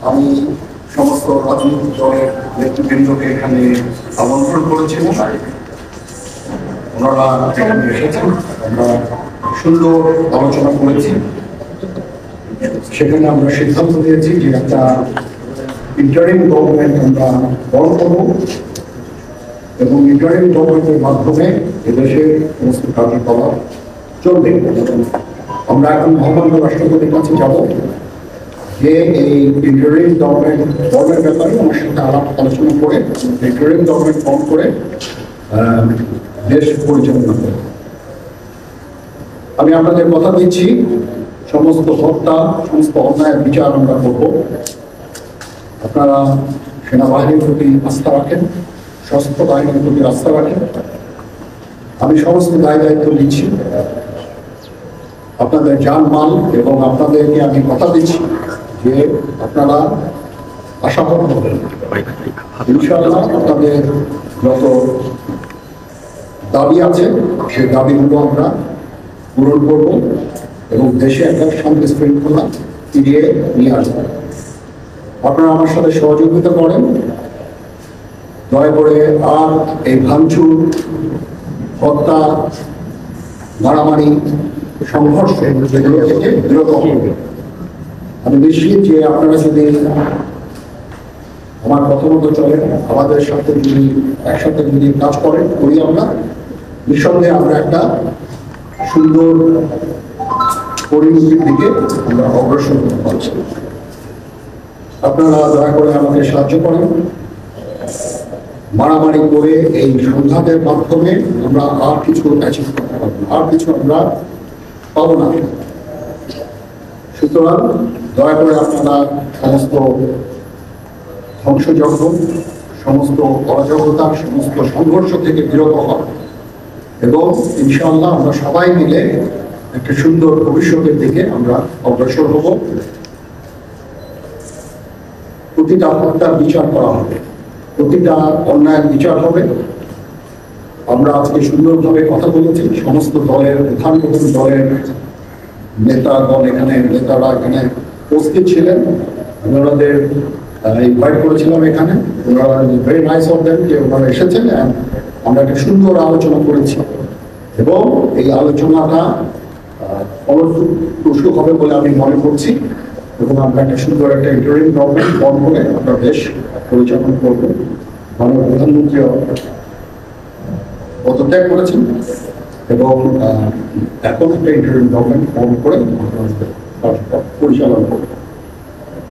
আমি সমস্ত রাজনৈতিক দলের নেতৃবৃন্দকে এখানে আমন্ত্রণ করেছিলাম। ওনারা এখানে এসেছেন, আমরা সুন্দর আলোচনা করেছি। সেখানে আমরা সিদ্ধান্ত নিয়েছি যে একটা ইন্টারিম গভর্নমেন্ট আমরা গঠন করব এবং ইন্টারিম গভর্নমেন্টের মাধ্যমে এদেশের সমস্ত কার্যকলাপ চলবে। আমরা এখন মহামান্য রাষ্ট্রপতির কাছে যাব যে এই ইন্টারিম গভর্নমেন্ট ফর্মের ব্যাপারে আমার সাথে আলোচনা করে ইন্টারিম গভর্নমেন্ট ফর্ম করে দেশ পরিচালনা করে। আমি আপনাদের কথা দিচ্ছি, সমস্ত হত্যা, সমস্ত অন্যায়ের বিচার আমরা করব। আপনারা সেনাবাহিনীর প্রতি আস্থা রাখেন, সশস্ত্র বাহিনীর প্রতি আস্থা রাখেন। আমি সমস্ত দায় দায়িত্ব নিচ্ছি, আপনাদের জানমাল, এবং আপনাদেরকে আমি কথা দিচ্ছি যে আপনারা আশাবাদ হবেন। ইনশাআল্লাহ আপনাদের যত দাবি আছে সেই দাবিগুলো আমরা পূরণ করব এবং দেশে একটা শান্তি শৃঙ্খলা ফিরিয়ে নিয়ে আসবো। আপনারা আমার সাথে সহযোগিতা করেন, দয়া করে আর এই ভাঙচুর, হত্যা, মারামারি, সংঘর্ষ এগুলো থেকে বিরত হবেন। আমি নিশ্চিত যে আপনারা যদি আমার কথা মতো চলেন, আমাদের সাথে যদি একসাথে যদি কাজ করি আমরা, নিঃসন্দেহে আমরা একটা সুন্দর পরিণতির দিকে আমরা অগ্রসর হতে পারছি। আপনারা দয়া করে আমাকে সাহায্য করেন। মারামারি করে এই সংঘাতের মাধ্যমে আমরা আর কিছু অ্যাচিভ করতে পারবো, আর কিছু আমরা পাবো না। সুতরাং দয়া করে আপনারা সমস্ত ধ্বংসযজ্ঞ, সমস্ত অরাজকতা, সমস্ত সংঘর্ষ থেকে বিরত হন এবং ইনশাআল্লাহ আমরা সবাই মিলে একটা সুন্দর ভবিষ্যতের দিকে আমরা অগ্রসর হব। প্রতিটা হত্যার বিচার করা হবে, প্রতিটা অন্যায়ের বিচার হবে। আমরা আজকে সুন্দরভাবে কথা বলেছি, সমস্ত দলের প্রধান দলের নেতাগণ নেতারা এখানে উপস্থিত ছিলেন। আমি ওনাদের ইনভাইট করেছিলাম এখানে, ওনারা ভেরি নাইস অফ দেম যে ওনারা এসেছেন। আমরা একটা সুন্দর আলোচনা করেছি এবং এই আলোচনাটা ফলপ্রসূ হবে বলে আমি মনে করছি এবং আমরা একটা সুন্দর একটা ইন্টারিম গভর্নমেন্ট ফর্ম করে আমরা দেশ পরিচালনা করব। মাননীয় প্রধানমন্ত্রী পদত্যাগ করেছেন এবং এখন একটা ইন্টারিম গভর্নমেন্ট ফর্ম করে পরিচালনা করব।